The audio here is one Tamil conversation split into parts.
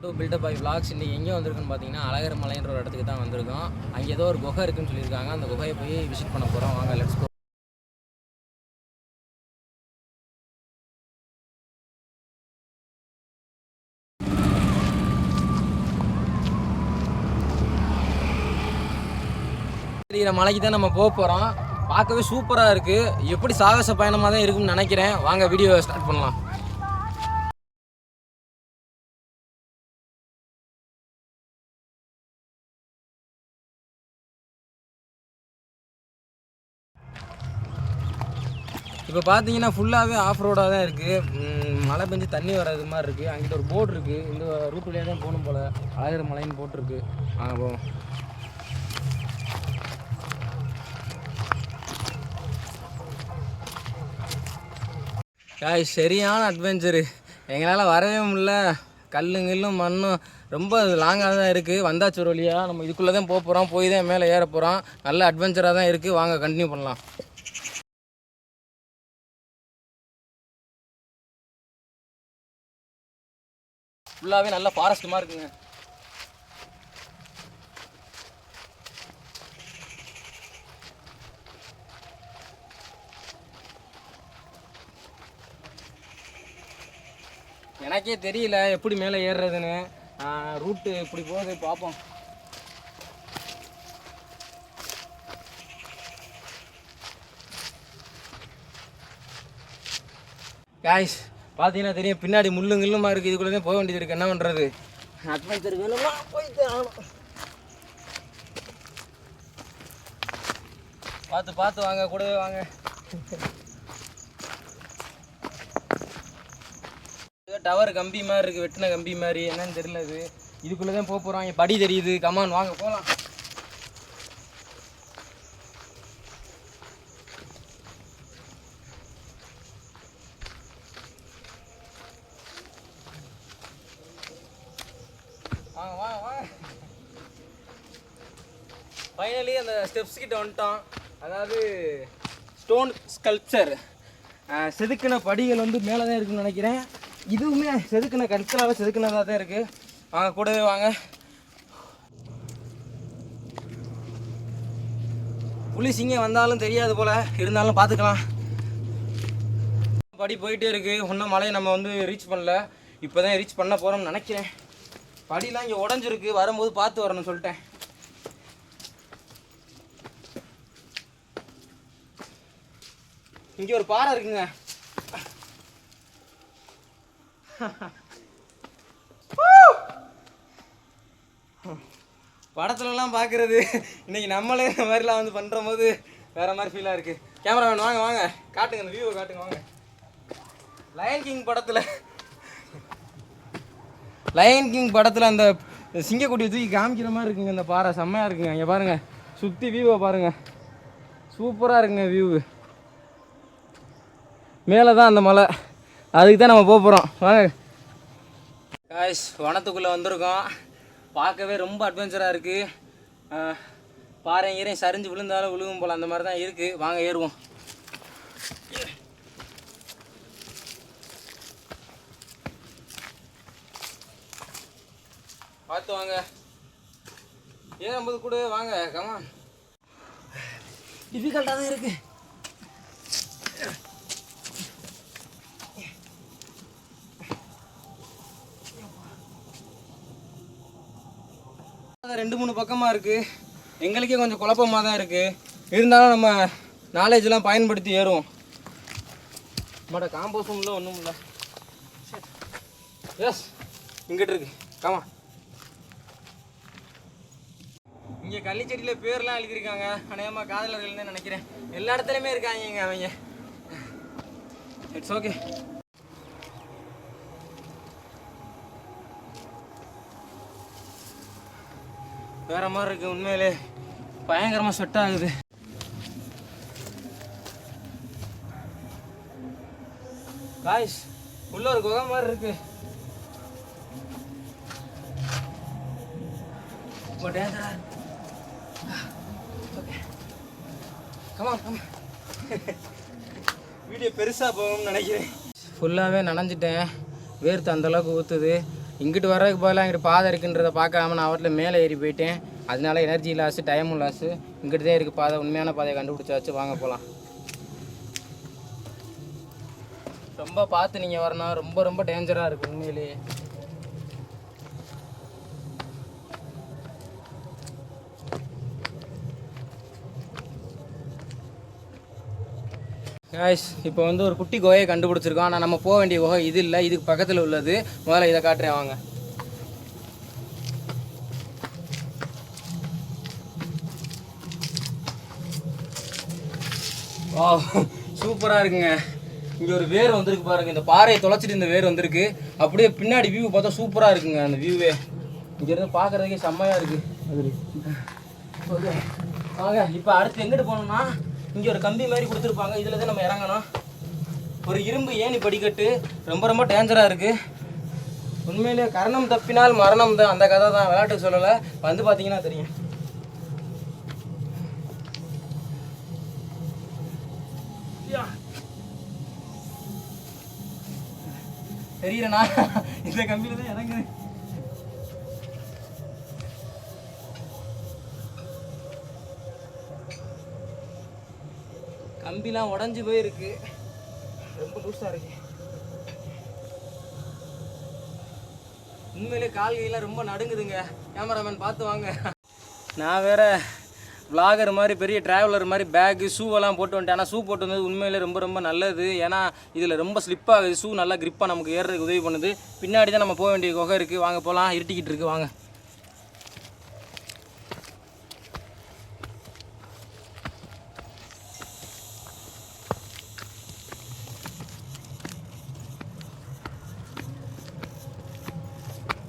டூ பில்டப் பை விளாக்ஸ் இன்றைக்கி எங்கே வந்திருக்குன்னு பார்த்தீங்கன்னா அழகர் மலைன்ற ஒரு இடத்துக்கு தான் வந்திருக்கோம். அங்கே ஏதோ ஒரு குகை இருக்குன்னு சொல்லியிருக்காங்க. அந்த குகையை போய் விசிட் பண்ண போகிறோம். வாங்க லெட்ஸ் கோ. தெரிகிற மலைக்கு தான் நம்ம போக போகிறோம். பார்க்கவே சூப்பராக இருக்குது. எப்படி சாகச பயணமாக தான் இருக்குன்னு நினைக்கிறேன். வாங்க வீடியோ ஸ்டார்ட் பண்ணலாம். இப்போ பார்த்தீங்கன்னா ஃபுல்லாகவே ஆஃப் ரோடாக தான் இருக்குது. மழை பெஞ்சு தண்ணி வர்றது மாதிரி இருக்குது. அங்கிட்ட ஒரு போர்டு இருக்குது. இந்த ரூட் வழியாக தான் போகணும் போல். அழகர் மலைன்னு போட்டிருக்கு. வாங்க போவோம். சரியான அட்வென்ச்சரு. எங்களால் வரவே முடியல. கல்லும் மண்ணும் ரொம்ப லாங்காக தான் இருக்குது. வந்தாச்சு ஒரு வழியாக. நம்ம இதுக்குள்ளே தான் போக போகிறோம். போய் தான் மேலே ஏற போகிறோம். நல்ல அட்வென்ச்சராக தான் இருக்குது. வாங்க கண்டினியூ பண்ணலாம். ஃபுல்லாகவே நல்ல ஃபாரஸ்ட் மாதிரி இருக்குங்க. எனக்கே தெரியல எப்படி மேலே ஏறுறதுன்னு. ரூட்டு இப்படி போகுது, பார்ப்போம். காய்ஸ் பார்த்தீங்கன்னா தெரியும், பின்னாடி முள்ளுங்கல்லுமா இருக்குது. இதுக்குள்ளே தான் போக வேண்டியது இருக்குது. என்ன பண்ணுறது? அட்வென்ச்சர் வேணுமா? போயிட்டு ஆகணும். பார்த்து வாங்க, கூடவே வாங்க. டவர் கம்பி மாதிரி இருக்குது, வெட்டின கம்பி மாதிரி. என்னன்னு தெரியல. இதுக்குள்ளே தான் போக போகிறோம். இங்கே படி தெரியுது. கமான் வாங்க போகலாம். வாங்க. ஃபைனலி அந்த ஸ்டெப்ஸ் கிட்ட வந்துட்டோம். அதாவது ஸ்டோன் ஸ்கல்ப்சர், செதுக்கின படிகள் வந்து மேலே தான் இருக்குன்னு நினைக்கிறேன். இதுவுமே செதுக்கின கற்களால் செதுக்கினதாக தான் இருக்குது. வாங்க கூடவே வாங்க. புலிஸ் இங்கே வந்தாலும் தெரியாது போல், இருந்தாலும் பார்த்துக்கலாம். படி போயிட்டே இருக்குது. இன்னும் மலையை நம்ம வந்து ரீச் பண்ணல. இப்போ தான் ரீச் பண்ண போகிறோம்னு நினைக்கிறேன். படிலாம் இங்கே உடஞ்சிருக்கு. வரும்போது பார்த்து வரணும்னு சொல்லிட்டேன். இங்கே ஒரு பாறை இருக்குங்க. படத்துலலாம் பார்க்குறது இன்னைக்கு நம்மளே இந்த மாதிரிலாம் வந்து பண்ணுற போது வேறு மாதிரி ஃபீலாக இருக்குது. கேமராமேன் வாங்க காட்டுங்க, அந்த வியூவை காட்டுங்க. வாங்க. லயன் கிங் படத்தில் அந்த சிங்கக்குட்டியை தூக்கி காமிக்கிற மாதிரி இருக்குங்க. இந்த பாறை செம்மையாக இருக்குங்க. இங்கே பாருங்கள், சுற்றி வியூவை பாருங்கள். சூப்பராக இருக்குங்க வியூவு. மேலே தான் அந்த மலை. அதுக்கு தான் நம்ம போக போகிறோம். வாங்க காய்ஸ், வனத்துக்குள்ளே வந்திருக்கோம். பார்க்கவே ரொம்ப அட்வென்ச்சராக இருக்குது. பாறையும் சரிஞ்சு விழுந்தாலும் விழுகும் போல் அந்த மாதிரி தான் இருக்குது. வாங்க ஏறுவோம். பார்த்து வாங்க. ஏறும்போது கூட வாங்க. கமான். டிஃபிகல்ட்டாக தான் இருக்குது. ரெண்டு மூணு பக்கமாக இருக்குது. எங்களுக்கே கொஞ்சம் குழப்பமாக தான் இருக்குது. இருந்தாலும் நம்ம நாலேஜெலாம் பயன்படுத்தி ஏறுவோம். நம்மளோட காம்போஸும் இல்லை, ஒன்றும் இல்லை. எஸ், இங்கிட்டு இருக்கு. காமா. இங்கே கள்ளிச்செடியில் பேர்லாம் எழுதியிருக்காங்க. அநேகமாக காதலர்கள்னு நினைக்கிறேன். எல்லா இடத்துலையுமே இருக்காங்க இங்கே அவங்க. It's okay. வேறு மாதிரி இருக்குது. உண்மையிலே பயங்கரமாக செட் ஆகுது. காய்ஸ், உள்ள ஒரு குகை மாதிரி இருக்கு. வீடியோ பெருசாக போகணும்னு நினைக்கிறேன். ஃபுல்லாகவே நனைஞ்சிட்டேன். வேர்த்து அந்தளவுக்கு ஊற்றுது. இங்கிட்டு வர்றதுக்கு பதிலாக இங்கிட்டு பாதை இருக்குன்றதை பார்க்காம நான் அவட்டில் மேலே ஏறி போயிட்டேன். அதனால எனர்ஜி லாஸு, டைமும் லாஸு. இங்கிட்டு தான் இருக்குது பாதை. உண்மையான பாதையை கண்டுபிடிச்சாச்சு. வாங்க போகலாம். ரொம்ப பார்த்து நீங்கள் வரணும். ரொம்ப ரொம்ப டேஞ்சராக இருக்குது உண்மையிலேயே. காய்ஸ் இப்போ வந்து ஒரு குட்டி குகையை கண்டுபிடிச்சிருக்கோம். ஆனால் நம்ம போக வேண்டிய குகை இது இல்லை, இதுக்கு பக்கத்தில் உள்ளது. முதல்ல இதை காட்டுறேன் வாங்க. வா, சூப்பராக இருக்குங்க. இங்கே ஒரு வேர் வந்திருக்கு பாருங்கள். இந்த பாறையை தொலைச்சிட்டு இந்த வேர் வந்திருக்கு. அப்படியே பின்னாடி வியூ பார்த்தா சூப்பராக இருக்குங்க. அந்த வியூவே இங்கேருந்து பார்க்குறதுக்கே செம்மையாக இருக்குது. ஓகே வாங்க. இப்போ அடுத்து எங்கிட்டு போகணும்னா, இங்கே ஒரு கம்பி மாதிரி கொடுத்துருப்பாங்க. இதில் தான் நம்ம இறங்கணும். ஒரு இரும்பு ஏணி படிக்கட்டு. ரொம்ப ரொம்ப டேஞ்சராக இருக்குது உண்மையிலே. கரணம் தப்பினால் மரணம் தான், அந்த கதை தான், விளையாட்டுக்கு சொல்லலை. வந்து பார்த்தீங்கன்னா தெரியும். தெரியலண்ணா, இந்த கம்பியில் தான் இறங்குது. கம்பிலாம் உடஞ்சி போயிருக்கு. ரொம்ப லூஸாக இருக்கு உண்மையிலே. கால்கையெல்லாம் ரொம்ப நடுங்குதுங்க. கேமராமேன் பார்த்து வாங்க. நான் வேற விளாகர் மாதிரி பெரிய ட்ராவலர் மாதிரி பேக்கு ஷூவெல்லாம் போட்டு வந்துட்டேன். ஆனால் ஷூ போட்டு வந்தது உண்மையிலே ரொம்ப ரொம்ப நல்லது. ஏன்னா இதில் ரொம்ப ஸ்லிப்பாகுது. ஷூ நல்லா கிரிப்பாக நமக்கு ஏறுறதுக்கு உதவி பண்ணுது. பின்னாடி தான் நம்ம போக வேண்டிய குகை இருக்குது. வாங்க போகலாம். இருட்டிக்கிட்டு இருக்குது வாங்க.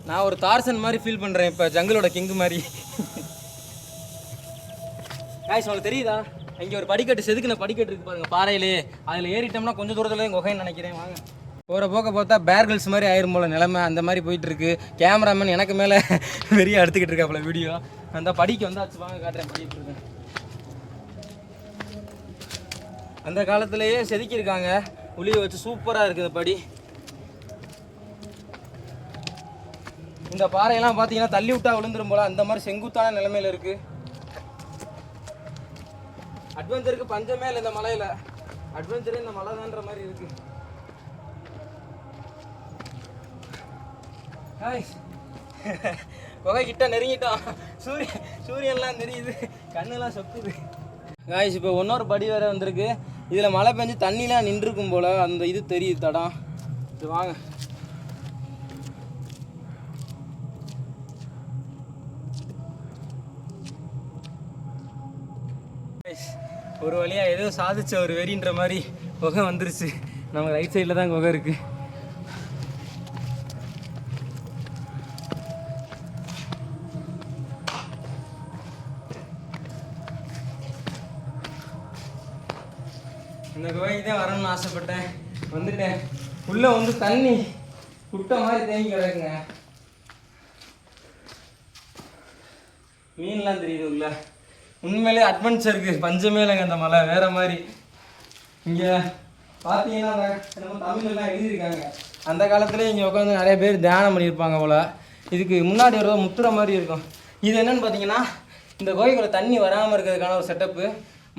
நான் ஒரு தார்சன் மாதிரி ஃபீல் பண்ணுறேன் இப்போ, ஜங்கிளோட கிங்கு மாதிரி. காய்ஸ் உங்களுக்கு தெரியுதா, இங்கே ஒரு படிக்கட்டு, செதுக்குன படிக்கட்டு இருக்குது பாருங்கள் பாறையிலே. அதில் ஏறிட்டோம்னா கொஞ்சம் தூரத்தில் தான் குகைன்னு நினைக்கிறேன். வாங்க. போகிற போக்க பார்த்தா பேர்கிள்ஸ் மாதிரி ஆயிரும் போல் நிலைமை. அந்த மாதிரி போயிட்டுருக்கு. கேமராமேன் எனக்கு மேலே வெறிய எடுத்துக்கிட்டு இருக்காப்புல வீடியோ. அந்த படிக்கு வந்தாச்சு. வாங்க காட்டுறேன். படிக்கிட்டு இருக்கேன். அந்த காலத்திலேயே செதுக்கியிருக்காங்க உளியை வச்சு. சூப்பராக இருக்குது படி. இந்த பாறையெல்லாம் பார்த்தீங்கன்னா தள்ளி விட்டா விழுந்துரும் போல, அந்த மாதிரி செங்குத்தான நிலைமையில் இருக்குது. அட்வென்ச்சருக்கு பஞ்சமே இல்லை இந்த மலையில். அட்வென்ச்சரே இந்த மலை தான்ற மாதிரி இருக்கு. குகை கிட்ட நெருங்கிட்டோம். சூரியன்லாம் தெரியுது. கண்ணெல்லாம் சொக்குது. காய்ஸ் இப்போ இன்னொரு படி வேறு வந்திருக்கு. இதில் மழை பெஞ்சு தண்ணிலாம் நின்றுருக்கும் போல். அந்த இது தெரியுது தடம். இது வாங்க. ஒரு வழியாக ஏதோ சாதிச்ச ஒரு வெறின்ற மாதிரி குகை வந்துருச்சு. நம்ம ரைட் சைடில் தான் குகை இருக்குது. இந்த குகைக்கு தான் வரணும்னு ஆசைப்பட்டேன். வந்துட்டேன். உள்ளே வந்து தண்ணி குட்டை மாதிரி தேங்கி கிடக்குங்க. மீன்லாம் தெரியுது உள்ள. உண்மையிலே அட்வென்ச்சருக்கு பஞ்சமே இல்லைங்க. அந்த மலை வேறு மாதிரி. இங்கே பார்த்தீங்கன்னா நம்ம தமிழ்லாம் எழுதியிருக்காங்க. அந்த காலத்துலேயே இங்கே உட்காந்து நிறைய பேர் தியானம் பண்ணியிருப்பாங்க போல். இதுக்கு முன்னாடி ஒரு முத்துற மாதிரி இருக்கும். இது என்னென்னு பார்த்தீங்கன்னா, இந்த கோயிலுக்குள்ள தண்ணி வராமல் இருக்கிறதுக்கான ஒரு செட்டப்பு.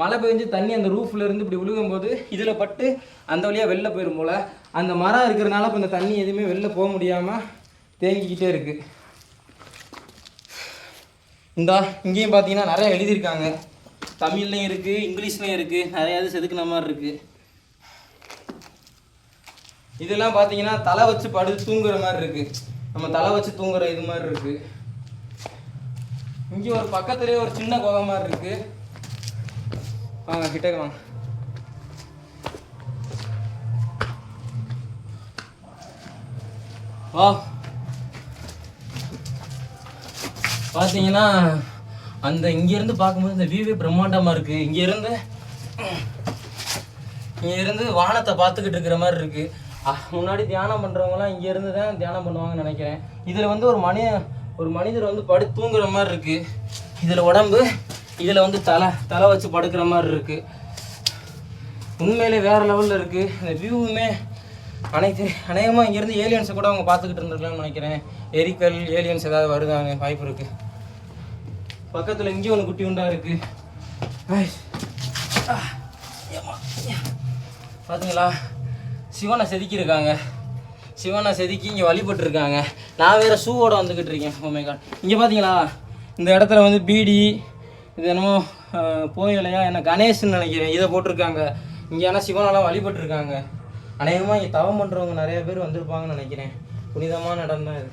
மழை பெஞ்சு தண்ணி அந்த ரூஃப்லேருந்து இப்படி விழுகும்போது இதில் பட்டு அந்த வழியாக வெளில போயிடும் போல். அந்த மரம் இருக்கிறதுனால இப்போ இந்த தண்ணி எதுவுமே வெளில போக முடியாமல் தேங்கிக்கிட்டே இருக்குது. இந்தா இங்கேயும் பார்த்தீங்கன்னா நிறையா எழுதியிருக்காங்க. தமிழ்லையும் இருக்குது, இங்கிலீஷ்லையும் இருக்குது. நிறையா இது செதுக்குன மாதிரி இருக்குது. இதெல்லாம் பார்த்தீங்கன்னா தலை வச்சு படுத்து தூங்குற மாதிரி இருக்குது. நம்ம தலை வச்சு தூங்குற இது மாதிரி இருக்குது. இங்கே ஒரு பக்கத்துலேயே ஒரு சின்ன குகை மாதிரி இருக்குது. வாங்க கிட்டே வாங்க. வா. பார்த்தீங்கன்னா அந்த இங்கேருந்து பார்க்கும்போது இந்த வியூவே பிரம்மாண்டமாக இருக்குது. இங்கேருந்து வானத்தை பார்த்துக்கிட்டு இருக்கிற மாதிரி இருக்குது. முன்னாடி தியானம் பண்ணுறவங்களாம் இங்கேருந்து தான் தியானம் பண்ணுவாங்கன்னு நினைக்கிறேன். இதில் வந்து ஒரு மனிதர் வந்து படுத்து தூங்குற மாதிரி இருக்குது. இதில் உடம்பு, இதில் வந்து தலை வச்சு படுக்கிற மாதிரி இருக்குது. உண்மையிலே வேறு லெவலில் இருக்குது. இந்த வியூவுமே அநேகமாக இங்கேருந்து ஏலியன்ஸை கூட அவங்க பார்த்துக்கிட்டு இருந்திருக்கலாம்னு நினைக்கிறேன். எரிக்கல் ஏலியன்ஸ் ஏதாவது வருதாங்க வாய்ப்பு இருக்குது. பக்கத்தில் இங்கே ஒன்று குட்டி உண்டா இருக்குது. பார்த்தீங்களா, சிவனை செதுக்கியிருக்காங்க. சிவனை செதுக்கி இங்கே வழிபட்டுருக்காங்க. நான் வேறு ஷூவோட வந்துக்கிட்டு இருக்கேன். ஓமே காட், இங்கே பார்த்தீங்களா இந்த இடத்துல வந்து பீடி இது என்னமோ போயிலையா என்ன கணேஷ்ன்னு நினைக்கிறேன், இதை போட்டிருக்காங்க. இங்கே ஆனால் சிவனெல்லாம் வழிபட்டுருக்காங்க. அநேகமாக இங்கே தவம் பண்ணுறவங்க நிறைய பேர் வந்திருப்பாங்கன்னு நினைக்கிறேன். புனிதமான இடம் தான் இது.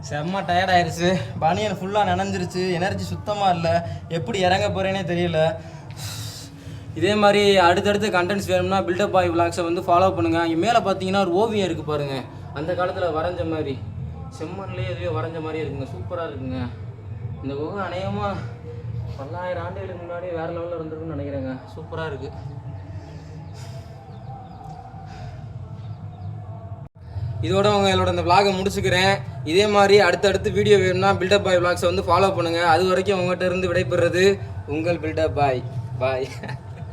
செம்ம டயர்ட் ஆயிடுச்சு. பனியன் ஃபுல்லாக நனைஞ்சிருச்சு. எனர்ஜி சுத்தமாக இல்லை. எப்படி இறங்க போகிறேனே தெரியல. இதே மாதிரி அடுத்தடுத்து கண்டென்ட்ஸ் வேணும்னா பில்டப் பாய் விளாக்ஸை வந்து ஃபாலோ பண்ணுங்கள். இங்கே மேலே பார்த்தீங்கன்னா ஒரு ஓவியம் இருக்குது பாருங்கள். அந்த காலத்தில் வரைஞ்ச மாதிரி செம்மண்லேயே எதுவே வரைஞ்ச மாதிரி இருக்குங்க. சூப்பராக இருக்குங்க. இந்த குகை அநேகமாக 10,000 ஆண்டுகளுக்கு முன்னாடி வேறு லெவலில் இருந்திருக்குன்னு நினைக்கிறேங்க. சூப்பராக இருக்குது. இதோட உங்களோட இந்த விளாகை முடிச்சுக்கிறேன். இதே மாதிரி அடுத்தடுத்து வீடியோ வேணும்னா பில்டப் பாய் விளாக்ஸை வந்து ஃபாலோ பண்ணுங்கள். அது வரைக்கும் உங்கள்கிட்ட இருந்து விடைபெறுறது உங்கள் பில்டப் பாய். பாய்.